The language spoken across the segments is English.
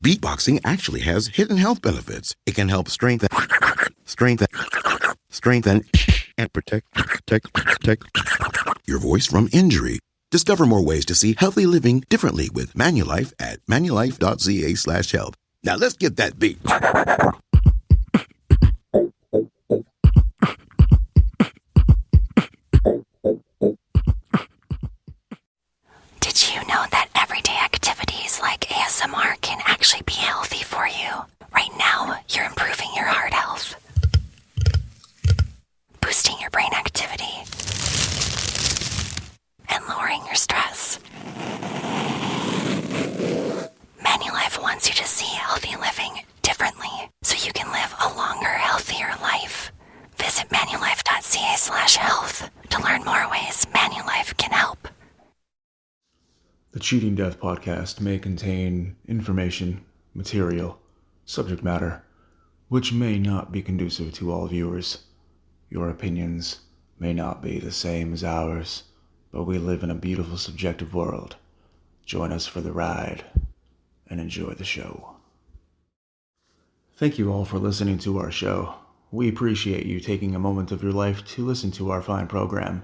Beatboxing actually has hidden health benefits. It can help strengthen, and protect your voice from injury. Discover more ways to see healthy living differently with Manulife at manulife.ca/health. Now let's get that beat. Did you know that everyday activities like ASMR can actually be healthy for you? Right now, you're improving your heart health, boosting your brain activity, and lowering your stress. Manulife wants you to see healthy living differently so you can live a longer, healthier life. Visit manulife.ca/health to learn more ways Manulife can help. The Cheating Death podcast may contain information, material, subject matter, which may not be conducive to all viewers. Your opinions may not be the same as ours, but we live in a beautiful subjective world. Join us for the ride and enjoy the show. Thank you all for listening to our show. We appreciate you taking a moment of your life to listen to our fine program.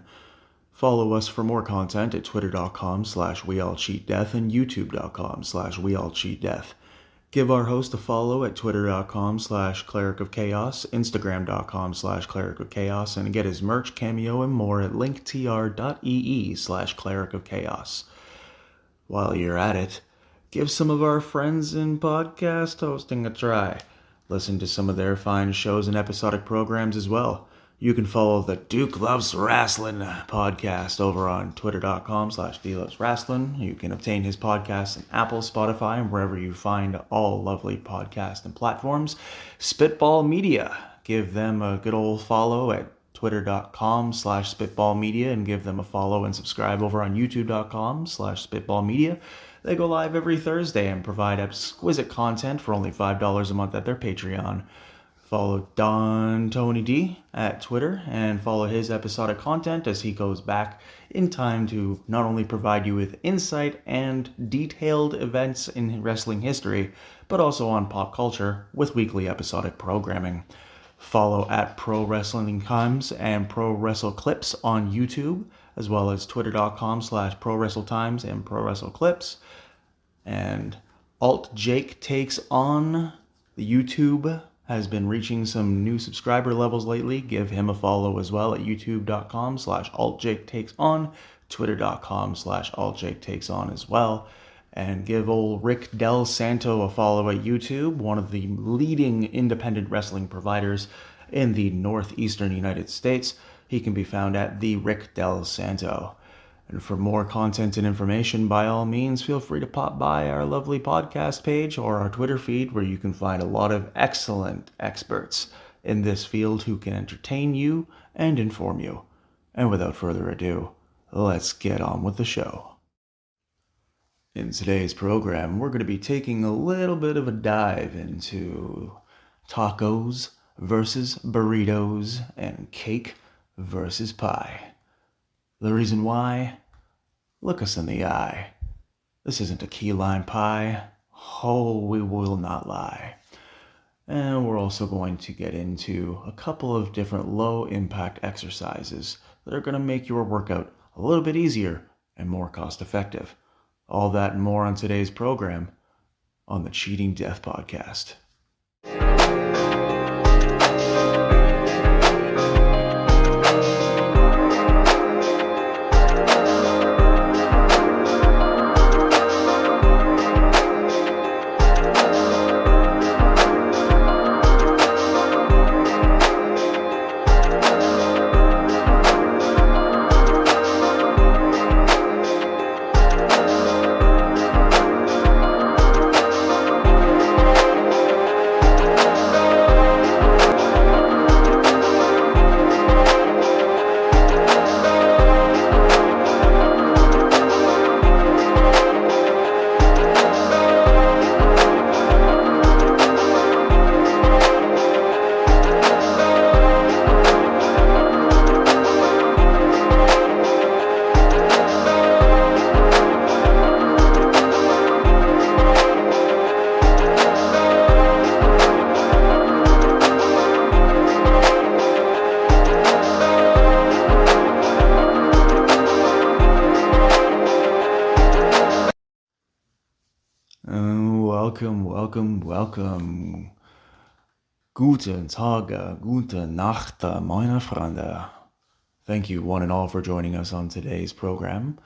Follow us for more content at twitter.com/weallcheatdeath and youtube.com/weallcheatdeath. Give our host a follow at twitter.com/clericofchaos, instagram.com/clericofchaos, and get his merch, cameo, and more at linktr.ee/clericofchaos. While you're at it, give some of our friends in podcast hosting a try. Listen to some of their fine shows and episodic programs as well. You can follow the Duke Loves Wrestling podcast over on twitter.com/DLovesWrestling. You can obtain his podcast on Apple, Spotify, and wherever you find all lovely podcasts and platforms. Spitball Media. Give them a good old follow at twitter.com/spitballmedia and give them a follow and subscribe over on youtube.com/spitballmedia. They go live every Thursday and provide exquisite content for only $5 a month at their Patreon. Follow Don Tony D at Twitter and follow his episodic content as he goes back in time to not only provide you with insight and detailed events in wrestling history, but also on pop culture with weekly episodic programming. Follow at Pro Wrestling Times and Pro Wrestle Clips on YouTube, as well as twitter.com/Pro Wrestle Times and Pro Wrestle Clips. And Alt Jake Takes On, the YouTube has been reaching some new subscriber levels lately. Give him a follow as well at youtube.com/AltJakeTakesOn, twitter.com/AltJakeTakesOn as well. And give old Rick Del Santo a follow at YouTube, one of the leading independent wrestling providers in the northeastern United States. He can be found at the Rick Del Santo. And for more content and information, by all means, feel free to pop by our lovely podcast page or our Twitter feed, where you can find a lot of excellent experts in this field who can entertain you and inform you. And without further ado, let's get on with the show. In today's program, we're going to be taking a little bit of a dive into tacos versus burritos and cake versus pie. The reason why? Look us in the eye. This isn't a key lime pie. Oh, we will not lie. And we're also going to get into a couple of different low-impact exercises that are going to make your workout a little bit easier and more cost-effective. All that and more on today's program on the Cheating Death podcast. welcome. Guten Tag, gute Nacht, meine Freunde. Thank you one and all for joining us on today's program.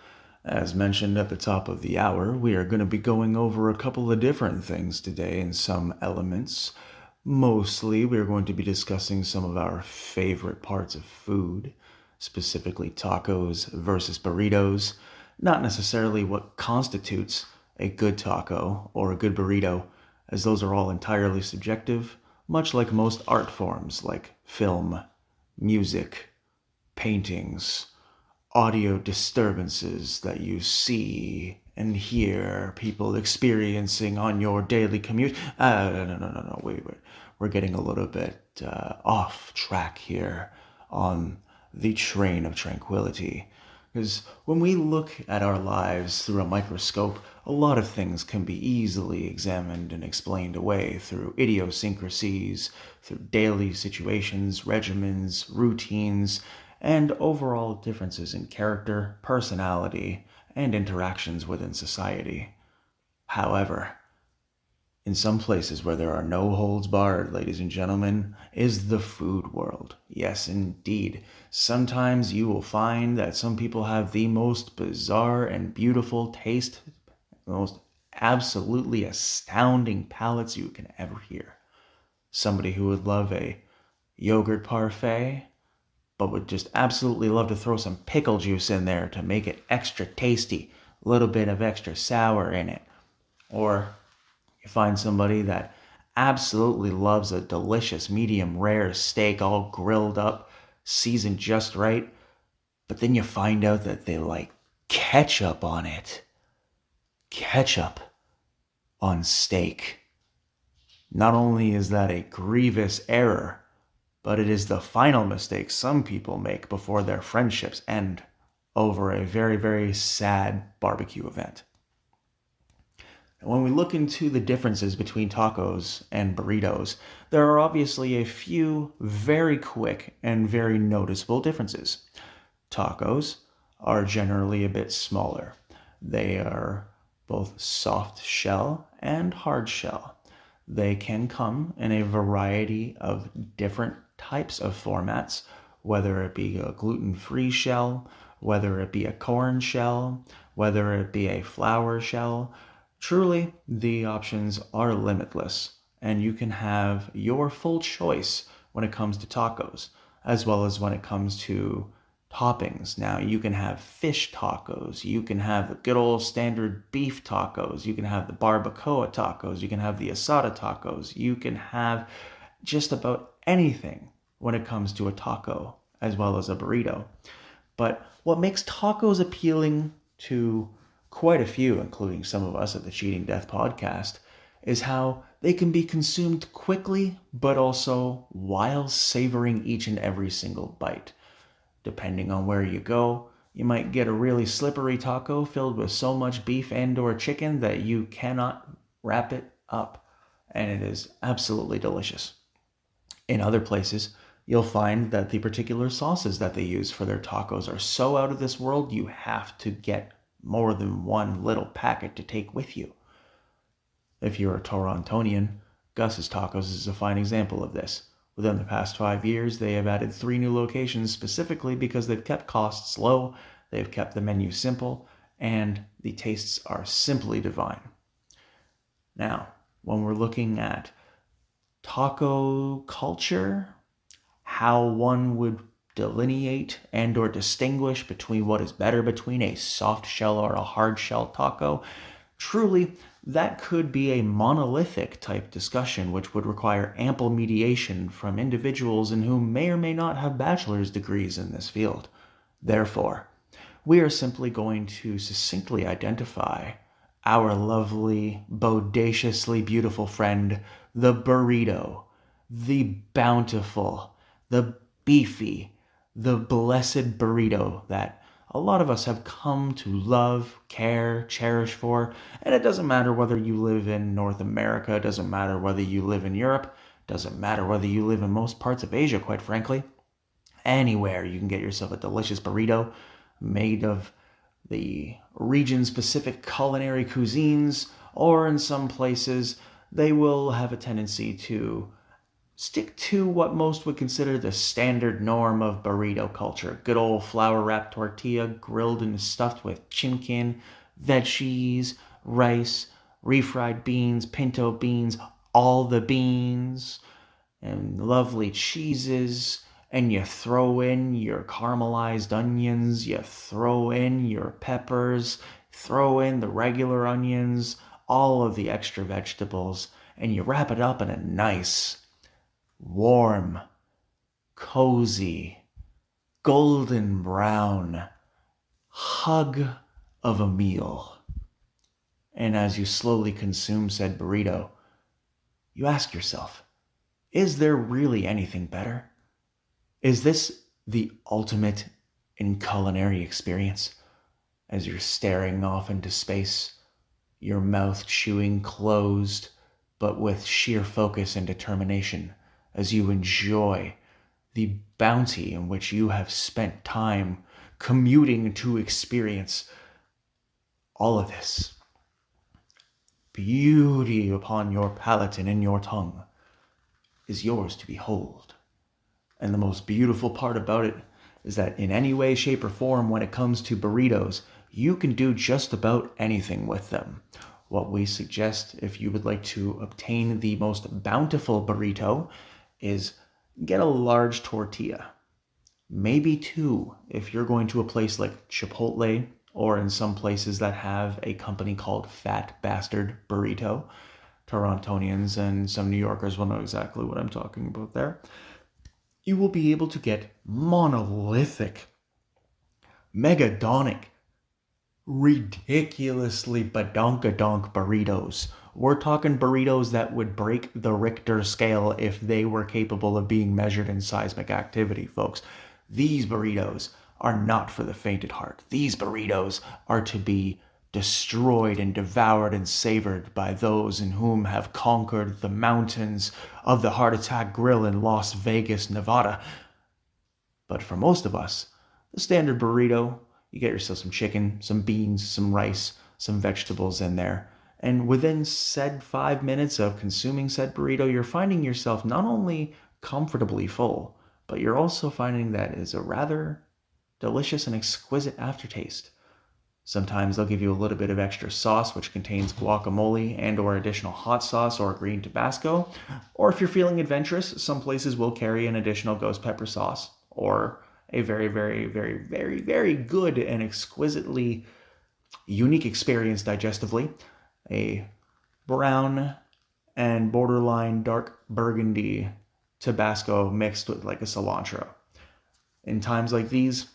As mentioned at the top of the hour, we are going to be going over a couple of different things today in some elements. Mostly, we're going to be discussing some of our favorite parts of food, specifically tacos versus burritos. Not necessarily what constitutes a good taco or a good burrito, as those are all entirely subjective, much like most art forms like film, music, paintings, audio disturbances that you see and hear people experiencing on your daily commute. No, wait. We're getting a little bit off track here on the train of tranquility. Because when we look at our lives through a microscope, a lot of things can be easily examined and explained away through idiosyncrasies, through daily situations, regimens, routines, and overall differences in character, personality, and interactions within society. However, in some places where there are no holds barred, ladies and gentlemen, is the food world. Yes, indeed. Sometimes you will find that some people have the most bizarre and beautiful taste, the most absolutely astounding palates you can ever hear. Somebody who would love a yogurt parfait, but would just absolutely love to throw some pickle juice in there to make it extra tasty, a little bit of extra sour in it. Or you find somebody that absolutely loves a delicious medium rare steak all grilled up, seasoned just right, but then you find out that they like ketchup on it. Ketchup on steak. Not only is that a grievous error, but it is the final mistake some people make before their friendships end over a very, very sad barbecue event. And when we look into the differences between tacos and burritos, there are obviously a few very quick and very noticeable differences. Tacos are generally a bit smaller. They are both soft shell and hard shell. They can come in a variety of different types of formats, whether it be a gluten-free shell, whether it be a corn shell, whether it be a flour shell. Truly, the options are limitless, and you can have your full choice when it comes to tacos, as well as when it comes to toppings. Now, you can have fish tacos, you can have the good old standard beef tacos, you can have the barbacoa tacos, you can have the asada tacos, you can have just about anything when it comes to a taco, as well as a burrito. But what makes tacos appealing to quite a few, including some of us at the Cheating Death podcast, is how they can be consumed quickly, but also while savoring each and every single bite. Depending on where you go, you might get a really slippery taco filled with so much beef and or chicken that you cannot wrap it up, and it is absolutely delicious. In other places, you'll find that the particular sauces that they use for their tacos are so out of this world, you have to get more than one little packet to take with you. If you're a Torontonian, Gus's Tacos is a fine example of this. Within the past 5 years, they have added 3 new locations specifically because they've kept costs low, they've kept the menu simple, and the tastes are simply divine. Now, when we're looking at taco culture, how one would delineate and or distinguish between what is better between a soft shell or a hard shell taco, truly, that could be a monolithic type discussion which would require ample mediation from individuals in whom may or may not have bachelor's degrees in this field. Therefore, we are simply going to succinctly identify our lovely, bodaciously beautiful friend, the burrito, the bountiful, the beefy, the blessed burrito that a lot of us have come to love, care, cherish for. And it doesn't matter whether you live in North America, it doesn't matter whether you live in Europe, it doesn't matter whether you live in most parts of Asia, quite frankly. Anywhere you can get yourself a delicious burrito made of the region-specific culinary cuisines, or in some places, they will have a tendency to stick to what most would consider the standard norm of burrito culture. Good old flour-wrapped tortilla, grilled and stuffed with chimkin, veggies, rice, refried beans, pinto beans, all the beans, and lovely cheeses. And you throw in your caramelized onions, you throw in your peppers, throw in the regular onions, all of the extra vegetables, and you wrap it up in a nice, warm, cozy, golden brown hug of a meal. And as you slowly consume said burrito, you ask yourself, is there really anything better? Is this the ultimate in culinary experience? As you're staring off into space, your mouth chewing closed, but with sheer focus and determination, as you enjoy the bounty in which you have spent time commuting to experience all of this. Beauty upon your palate and in your tongue is yours to behold. And the most beautiful part about it is that in any way, shape, or form, when it comes to burritos, you can do just about anything with them. What we suggest, if you would like to obtain the most bountiful burrito, is get a large tortilla. Maybe two, if you're going to a place like Chipotle, or in some places that have a company called Fat Bastard Burrito. Torontonians and some New Yorkers will know exactly what I'm talking about there. You will be able to get monolithic, megadonic, ridiculously badonkadonk burritos. We're talking burritos that would break the Richter scale if they were capable of being measured in seismic activity, folks. These burritos are not for the faint at heart. These burritos are to be destroyed and devoured and savored by those in whom have conquered the mountains of the Heart Attack Grill in Las Vegas, Nevada. But for most of us, the standard burrito, you get yourself some chicken, some beans, some rice, some vegetables in there. And within said 5 minutes of consuming said burrito, you're finding yourself not only comfortably full, but you're also finding that it is a rather delicious and exquisite aftertaste. Sometimes they'll give you a little bit of extra sauce, which contains guacamole and or additional hot sauce or green Tabasco. Or if you're feeling adventurous, some places will carry an additional ghost pepper sauce or a very, very, very, very, very good and exquisitely unique experience digestively. A brown and borderline dark burgundy Tabasco mixed with like a cilantro. In times like these,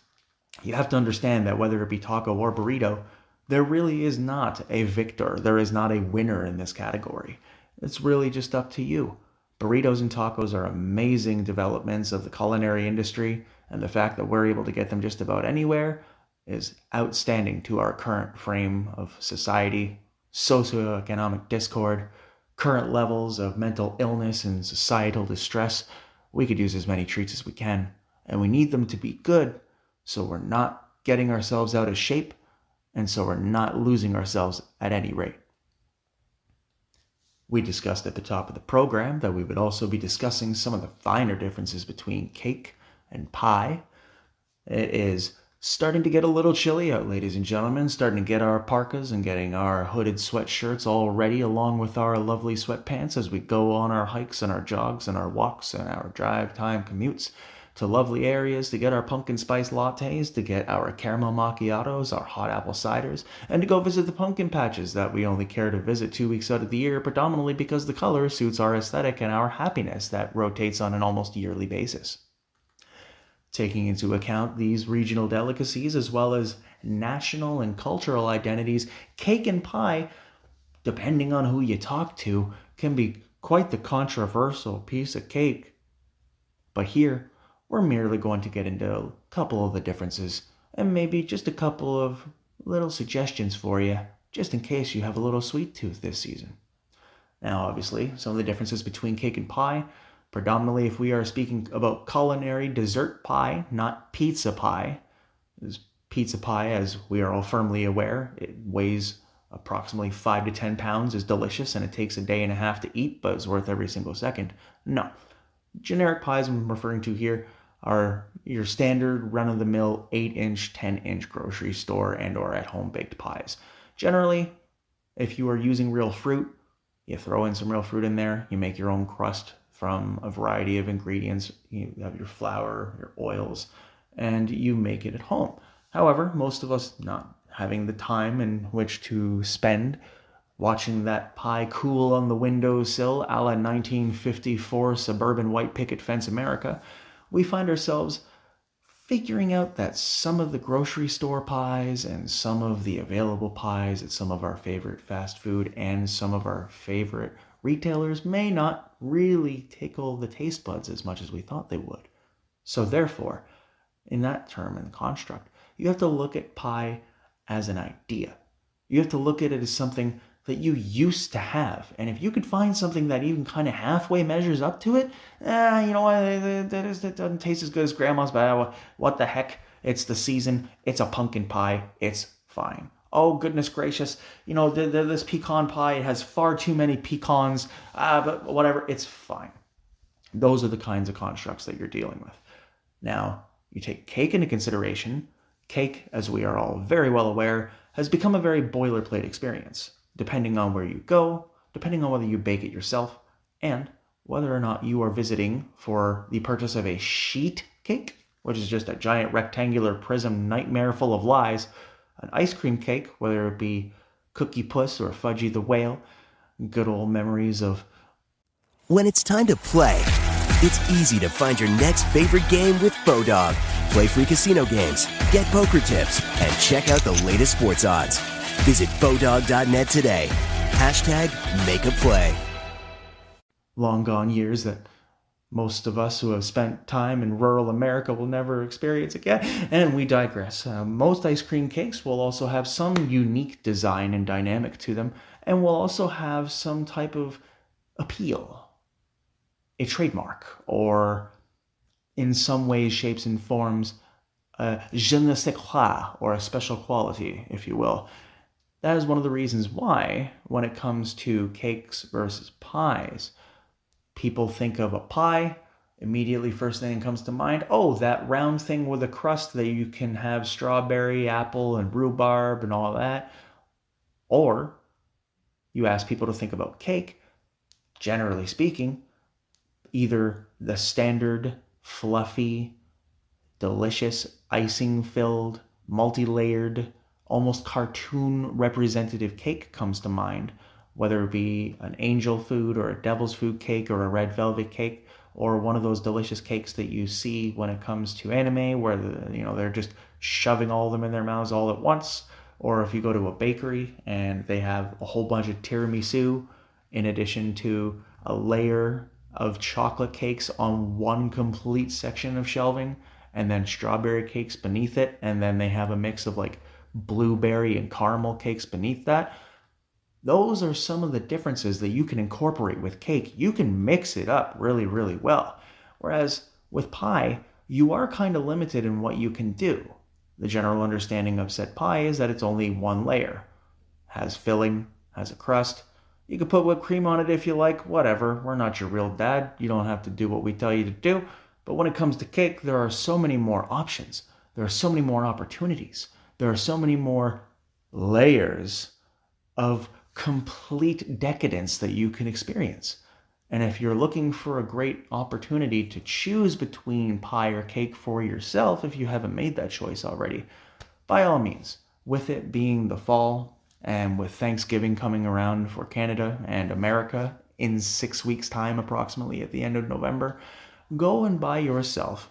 you have to understand that whether it be taco or burrito, there really is not a victor. There is not a winner in this category. It's really just up to you. Burritos and tacos are amazing developments of the culinary industry, and the fact that we're able to get them just about anywhere is outstanding to our current frame of society, socioeconomic discord, current levels of mental illness and societal distress. We could use as many treats as we can, and we need them to be good, so we're not getting ourselves out of shape, and so we're not losing ourselves at any rate. We discussed at the top of the program that we would also be discussing some of the finer differences between cake and pie. It is starting to get a little chilly out, ladies and gentlemen, starting to get our parkas and getting our hooded sweatshirts all ready along with our lovely sweatpants as we go on our hikes and our jogs and our walks and our drive time commutes to lovely areas to get our pumpkin spice lattes, to get our caramel macchiatos, our hot apple ciders, and to go visit the pumpkin patches that we only care to visit 2 weeks out of the year, predominantly because the color suits our aesthetic and our happiness that rotates on an almost yearly basis. Taking into account these regional delicacies as well as national and cultural identities, cake and pie, depending on who you talk to, can be quite the controversial piece of cake. But here, we're merely going to get into a couple of the differences and maybe just a couple of little suggestions for you, just in case you have a little sweet tooth this season. Now, obviously, some of the differences between cake and pie, predominantly if we are speaking about culinary dessert pie, not pizza pie. Pizza pie, as we are all firmly aware, it weighs approximately 5 to 10 pounds is delicious and it takes a day and a half to eat, but it's worth every single second. No. Generic pies I'm referring to here are your standard run-of-the-mill 8-inch, 10-inch grocery store and or at-home baked pies. Generally, if you are using real fruit, you throw in some real fruit in there, you make your own crust from a variety of ingredients, you have your flour, your oils, and you make it at home. However, most of us not having the time in which to spend watching that pie cool on the windowsill a la 1954 suburban white picket fence America, we find ourselves figuring out that some of the grocery store pies and some of the available pies at some of our favorite fast food and some of our favorite retailers may not really tickle the taste buds as much as we thought they would. So therefore, in that term and construct, you have to look at pie as an idea. You have to look at it as something that you used to have. And if you could find something that even kind of halfway measures up to it, you know what, that doesn't taste as good as grandma's, but what the heck? It's the season. It's a pumpkin pie. It's fine. Oh, goodness gracious. You know, this pecan pie, it has far too many pecans, but whatever, it's fine. Those are the kinds of constructs that you're dealing with. Now, you take cake into consideration. Cake, as we are all very well aware, has become a very boilerplate experience, depending on where you go, depending on whether you bake it yourself, and whether or not you are visiting for the purchase of a sheet cake, which is just a giant rectangular prism nightmare full of lies, an ice cream cake, whether it be Cookie Puss or Fudgy the Whale, good old memories of... When it's time to play, it's easy to find your next favorite game with Bodog. Play free casino games, get poker tips, and check out the latest sports odds. Visit Bodog.net today. #MakeAPlay. Long gone years that most of us who have spent time in rural America will never experience again, and we digress. Most ice cream cakes will also have some unique design and dynamic to them, and will also have some type of appeal, a trademark, or in some ways, shapes, and forms, je ne sais quoi, or a special quality, if you will. That is one of the reasons why, when it comes to cakes versus pies, people think of a pie, immediately first thing that comes to mind, oh, that round thing with a crust that you can have strawberry, apple, and rhubarb and all that. Or you ask people to think about cake, generally speaking, either the standard, fluffy, delicious, icing-filled, multi-layered, almost cartoon representative cake comes to mind, whether it be an angel food or a devil's food cake or a red velvet cake, or one of those delicious cakes that you see when it comes to anime where they're just shoving all of them in their mouths all at once, or if you go to a bakery and they have a whole bunch of tiramisu in addition to a layer of chocolate cakes on one complete section of shelving, and then strawberry cakes beneath it, and then they have a mix of like blueberry and caramel cakes beneath that. Those are some of the differences that you can incorporate with cake. You can mix it up really, really well. Whereas with pie, you are kind of limited in what you can do. The general understanding of said pie is that it's only one layer. Has filling, has a crust. You can put whipped cream on it if you like, whatever. We're not your real dad. You don't have to do what we tell you to do. But when it comes to cake, there are so many more options. There are so many more opportunities. There are so many more layers of complete decadence that you can experience. And if you're looking for a great opportunity to choose between pie or cake for yourself, if you haven't made that choice already, by all means, with it being the fall and with Thanksgiving coming around for Canada and America in 6 weeks' time, approximately at the end of November, go and buy yourself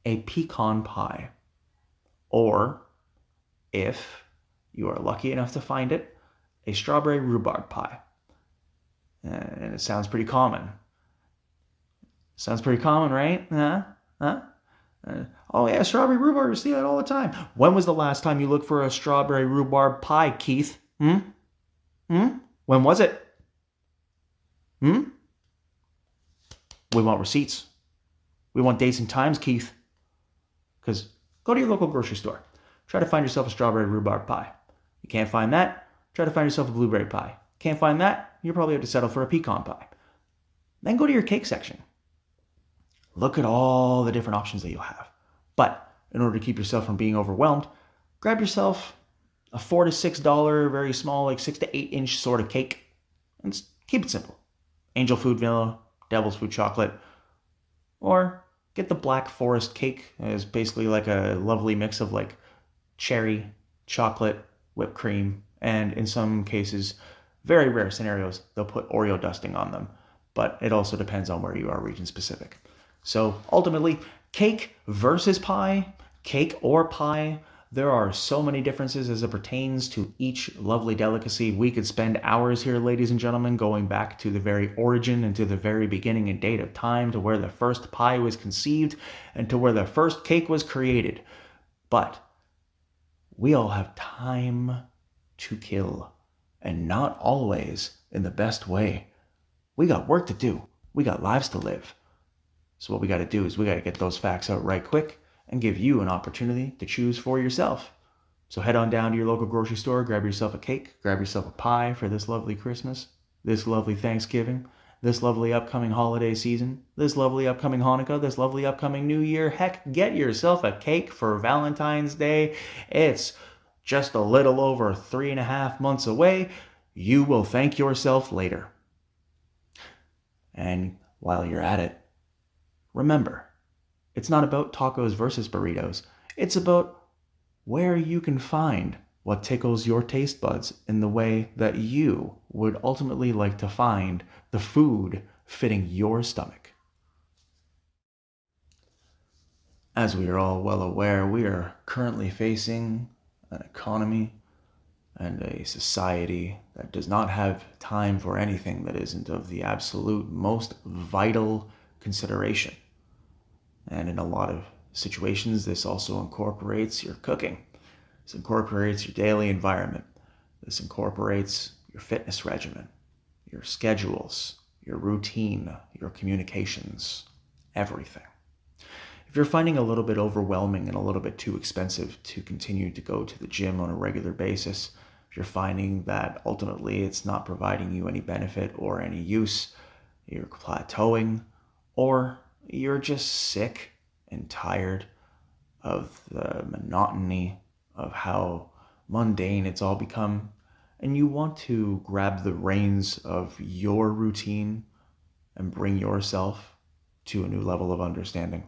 a pecan pie. Or, if you are lucky enough to find it, a strawberry rhubarb pie. And it sounds pretty common. Sounds pretty common, right? Oh yeah, strawberry rhubarb, you see that all the time. When was the last time you looked for a strawberry rhubarb pie, Keith? When was it? We want receipts. We want dates and times, Keith. Because go to your local grocery store. Try to find yourself a strawberry rhubarb pie. You can't find that? Try to find yourself a blueberry pie. Can't find that? You probably have to settle for a pecan pie. Then go to your cake section. Look at all the different options that you'll have. But in order to keep yourself from being overwhelmed, grab yourself a $4 to $6, very small, like 6 to 8 inch sort of cake. And keep it simple. Angel food vanilla, devil's food chocolate, or get the Black Forest cake. It's basically like a lovely mix of like cherry, chocolate, whipped cream, and in some cases, very rare scenarios, they'll put Oreo dusting on them. But it also depends on where you are region specific. So ultimately, cake versus pie, cake or pie, there are so many differences as it pertains to each lovely delicacy. We could spend hours here, ladies and gentlemen, going back to the very origin and to the very beginning and date of time, to where the first pie was conceived and to where the first cake was created. But we all have time to kill, and not always in the best way. We got work to do. We got lives to live. So what we got to do is we got to get those facts out right quick and give you an opportunity to choose for yourself. So head on down to your local grocery store, grab yourself a cake, grab yourself a pie for this lovely Christmas, this lovely Thanksgiving, this lovely upcoming holiday season, this lovely upcoming Hanukkah, this lovely upcoming New Year. Heck, get yourself a cake for Valentine's Day. It's just a little over 3.5 months away. You will thank yourself later. And while you're at it, remember, it's not about tacos versus burritos. It's about where you can find what tickles your taste buds in the way that you would ultimately like to find the food fitting your stomach. As we are all well aware, we are currently facing an economy and a society that does not have time for anything that isn't of the absolute most vital consideration. And in a lot of situations, this also incorporates your cooking. This incorporates your daily environment. This incorporates your fitness regimen, your schedules, your routine, your communications, everything. If you're finding a little bit overwhelming and a little bit too expensive to continue to go to the gym on a regular basis, if you're finding that ultimately it's not providing you any benefit or any use, you're plateauing, or you're just sick and tired of the monotony of how mundane it's all become, and you want to grab the reins of your routine and bring yourself to a new level of understanding,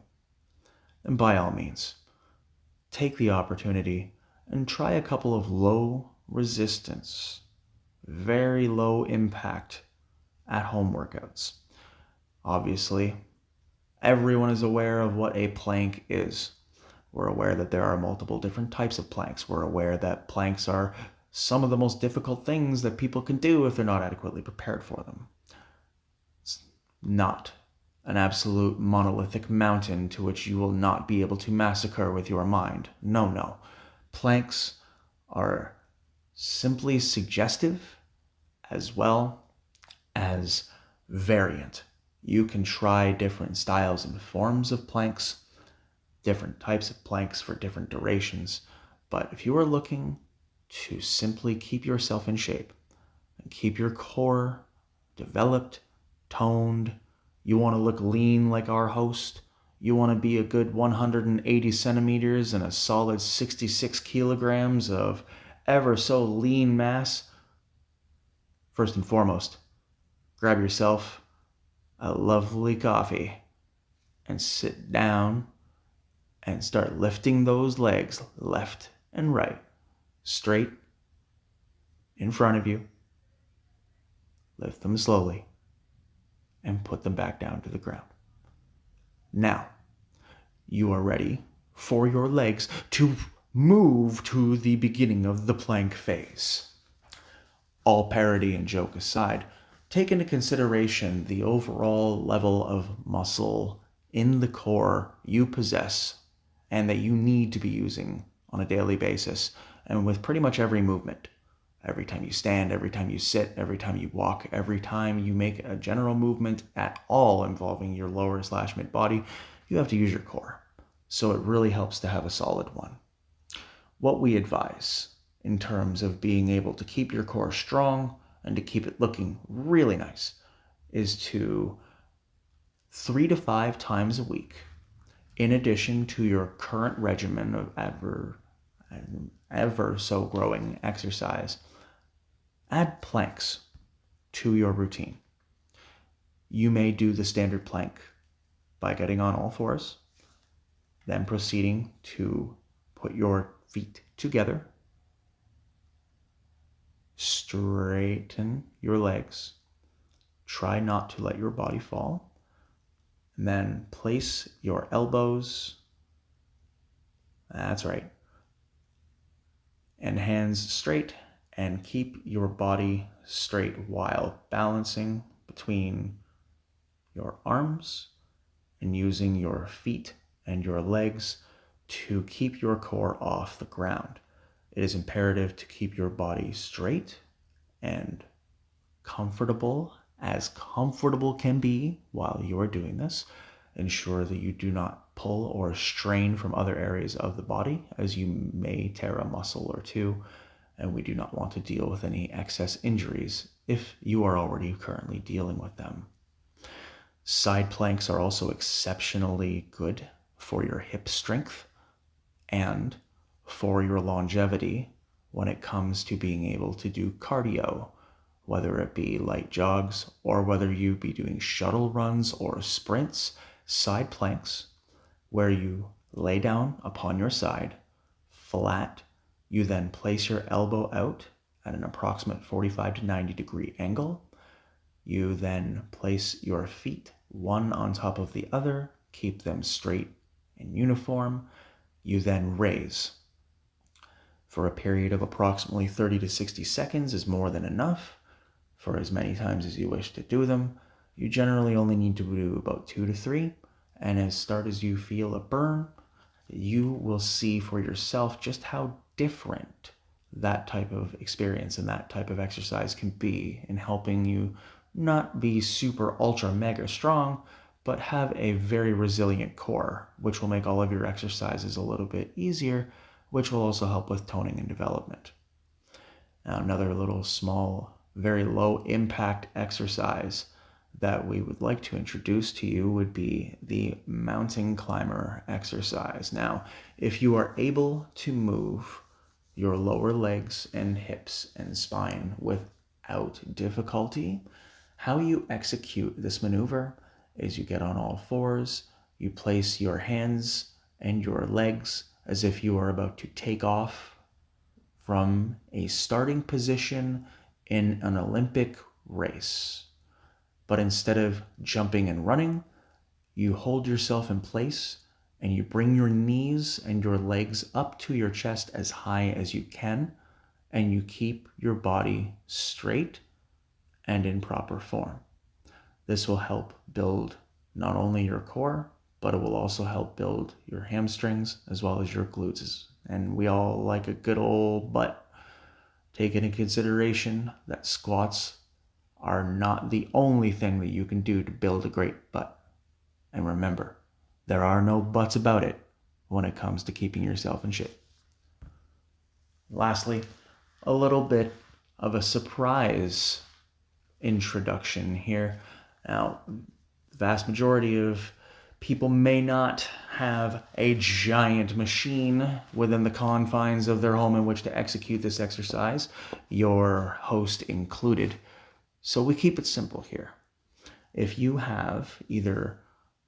then by all means, take the opportunity and try a couple of low resistance, very low impact at-home workouts. Obviously, everyone is aware of what a plank is. We're aware that there are multiple different types of planks. We're aware that planks are some of the most difficult things that people can do if they're not adequately prepared for them. It's not an absolute monolithic mountain to which you will not be able to massacre with your mind. No. Planks are simply suggestive as well as variant. You can try different styles and forms of planks, different types of planks for different durations. But if you are looking to simply keep yourself in shape and keep your core developed, toned, you want to look lean like our host, you want to be a good 180 centimeters and a solid 66 kilograms of ever so lean mass, first and foremost, grab yourself a lovely coffee and sit down and start lifting those legs left and right, straight in front of you. Lift them slowly and put them back down to the ground. Now, you are ready for your legs to move to the beginning of the plank phase. All parody and joke aside, take into consideration the overall level of muscle in the core you possess and that you need to be using on a daily basis and with pretty much every movement. Every time you stand, every time you sit, every time you walk, every time you make a general movement at all involving your lower/mid body, you have to use your core. So it really helps to have a solid one. What we advise in terms of being able to keep your core strong and to keep it looking really nice is to 3 to 5 times a week, in addition to your current regimen of ever so growing exercise, add planks to your routine. You may do the standard plank by getting on all fours, then proceeding to put your feet together, straighten your legs, try not to let your body fall, and then place your elbows, that's right, and hands straight, and keep your body straight while balancing between your arms and using your feet and your legs to keep your core off the ground. It is imperative to keep your body straight and comfortable can be while you are doing this. Ensure that you do not pull or strain from other areas of the body, as you may tear a muscle or two, and we do not want to deal with any excess injuries if you are already currently dealing with them. Side planks are also exceptionally good for your hip strength and for your longevity when it comes to being able to do cardio, whether it be light jogs or whether you be doing shuttle runs or sprints. Side planks, where you lay down upon your side, flat, you then place your elbow out at an approximate 45 to 90 degree angle. You then place your feet one on top of the other, keep them straight and uniform. You then raise. For a period of approximately 30 to 60 seconds is more than enough for as many times as you wish to do them. You generally only need to do about 2 to 3, and as you feel a burn, you will see for yourself just how different that type of experience and that type of exercise can be in helping you not be super ultra mega strong, but have a very resilient core, which will make all of your exercises a little bit easier, which will also help with toning and development. Now, another little small, very low impact exercise that we would like to introduce to you would be the mountain climber exercise. Now, if you are able to move your lower legs and hips and spine without difficulty, how you execute this maneuver is you get on all fours, you place your hands and your legs as if you are about to take off from a starting position in an Olympic race. But instead of jumping and running, you hold yourself in place and you bring your knees and your legs up to your chest as high as you can, and you keep your body straight and in proper form. This will help build not only your core, but it will also help build your hamstrings as well as your glutes. And we all like a good old butt. Take into consideration that squats are not the only thing that you can do to build a great butt. And remember, there are no buts about it when it comes to keeping yourself in shape. Lastly, a little bit of a surprise introduction here. Now, the vast majority of people may not have a giant machine within the confines of their home in which to execute this exercise, your host included. So we keep it simple here. If you have either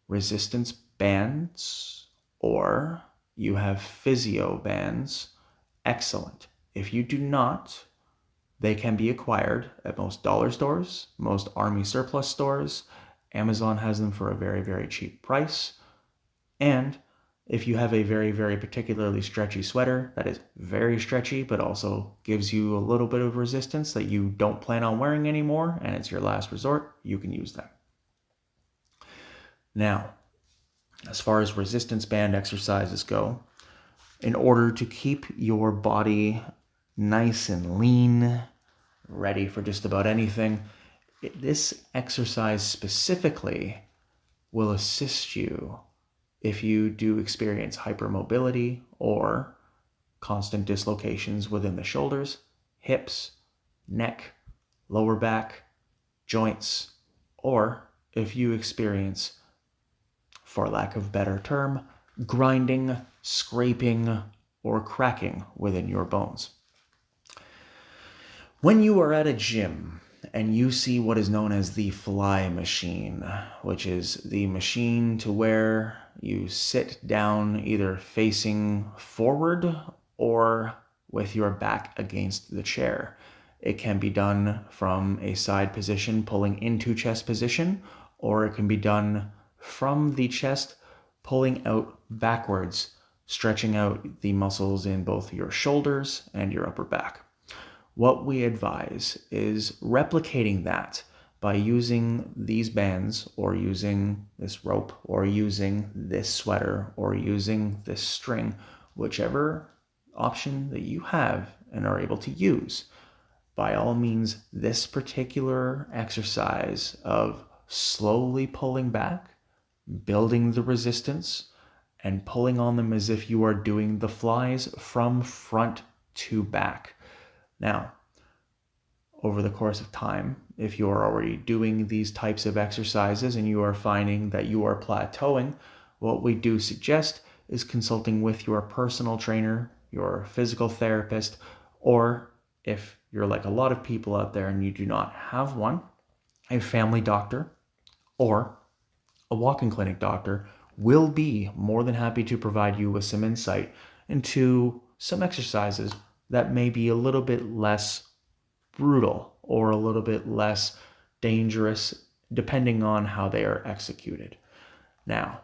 resistance bands or you have physio bands, excellent. If you do not, they can be acquired at most dollar stores, most army surplus stores. Amazon has them for a very, very cheap price. And if you have a very, very particularly stretchy sweater that is very stretchy, but also gives you a little bit of resistance that you don't plan on wearing anymore, and it's your last resort, you can use them. Now, as far as resistance band exercises go, in order to keep your body nice and lean, ready for just about anything, this exercise specifically will assist you if you do experience hypermobility or constant dislocations within the shoulders, hips, neck, lower back, joints, or if you experience, for lack of a better term, grinding, scraping, or cracking within your bones. When you are at a gym and you see what is known as the fly machine, which is the machine to where you sit down either facing forward or with your back against the chair. It can be done from a side position, pulling into chest position, or it can be done from the chest, pulling out backwards, stretching out the muscles in both your shoulders and your upper back. What we advise is replicating that by using these bands or using this rope or using this sweater or using this string, whichever option that you have and are able to use. By all means, this particular exercise of slowly pulling back, building the resistance, and pulling on them as if you are doing the flies from front to back. Now, over the course of time, if you are already doing these types of exercises and you are finding that you are plateauing, what we do suggest is consulting with your personal trainer, your physical therapist, or if you're like a lot of people out there and you do not have one, a family doctor or a walk-in clinic doctor will be more than happy to provide you with some insight into some exercises that may be a little bit less brutal or a little bit less dangerous depending on how they are executed. Now,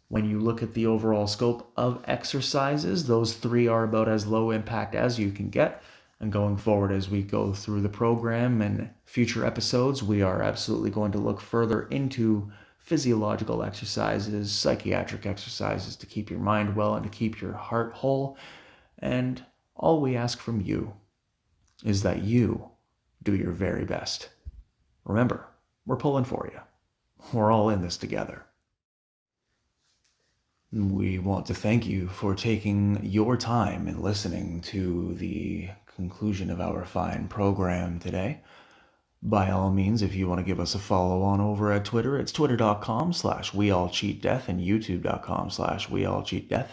when you look at the overall scope of exercises, those three are about as low impact as you can get. And going forward, as we go through the program and future episodes, we are absolutely going to look further into physiological exercises, psychiatric exercises to keep your mind well and to keep your heart whole. And all we ask from you is that you do your very best. Remember, we're pulling for you. We're all in this together. We want to thank you for taking your time and listening to the conclusion of our fine program today. By all means, if you want to give us a follow on over at Twitter, it's twitter.com/weallcheatdeath and youtube.com/weallcheatdeath.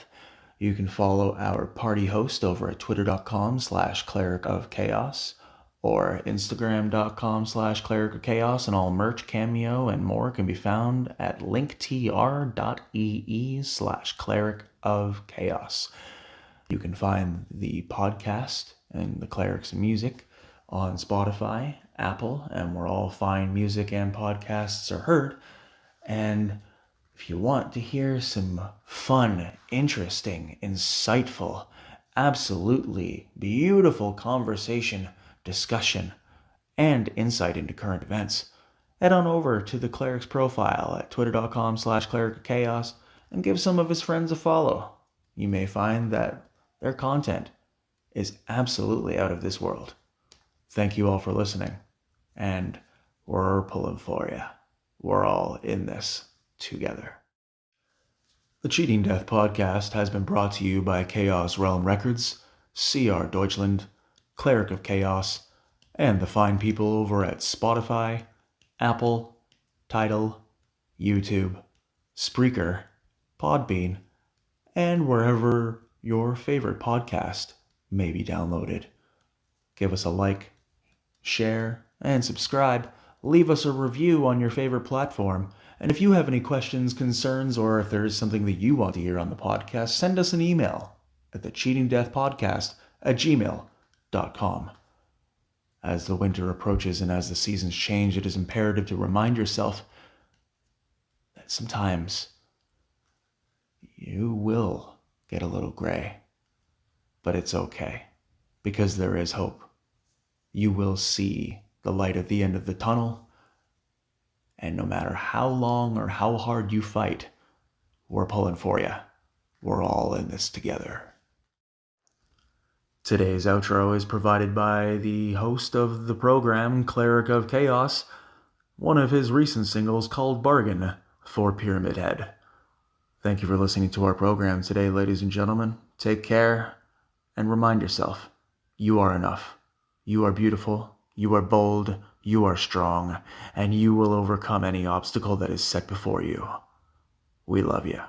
You can follow our party host over at twitter.com/clericofchaos or instagram.com/clericofchaos, and all merch, cameo, and more can be found at linktr.ee/clericofchaos. You can find the podcast and the Cleric's music on Spotify, Apple, and where all fine music and podcasts are heard. And if you want to hear some fun, interesting, insightful, absolutely beautiful conversation, discussion, and insight into current events, head on over to the Cleric's profile at twitter.com/clericofchaos and give some of his friends a follow. You may find that their content is absolutely out of this world. Thank you all for listening, and we're pulling for you. We're all in this together. The Cheating Death podcast has been brought to you by Chaos Realm Records, CR Deutschland, Cleric of Chaos, and the fine people over at Spotify, Apple, Tidal, YouTube, Spreaker, Podbean, and wherever your favorite podcast may be downloaded. Give us a like, share, and subscribe. Leave us a review on your favorite platform. And if you have any questions, concerns, or if there is something that you want to hear on the podcast, send us an email at thecheatingdeathpodcast@gmail.com. As the winter approaches and as the seasons change, it is imperative to remind yourself that sometimes you will get a little gray. But it's okay, because there is hope. You will see the light at the end of the tunnel, and no matter how long or how hard you fight, we're pulling for you. We're all in this together. Today's outro is provided by the host of the program, Cleric of Chaos, one of his recent singles called Bargain for Pyramid Head. Thank you for listening to our program today, ladies and gentlemen. Take care, and remind yourself, you are enough. You are beautiful, you are bold, you are strong, and you will overcome any obstacle that is set before you. We love you.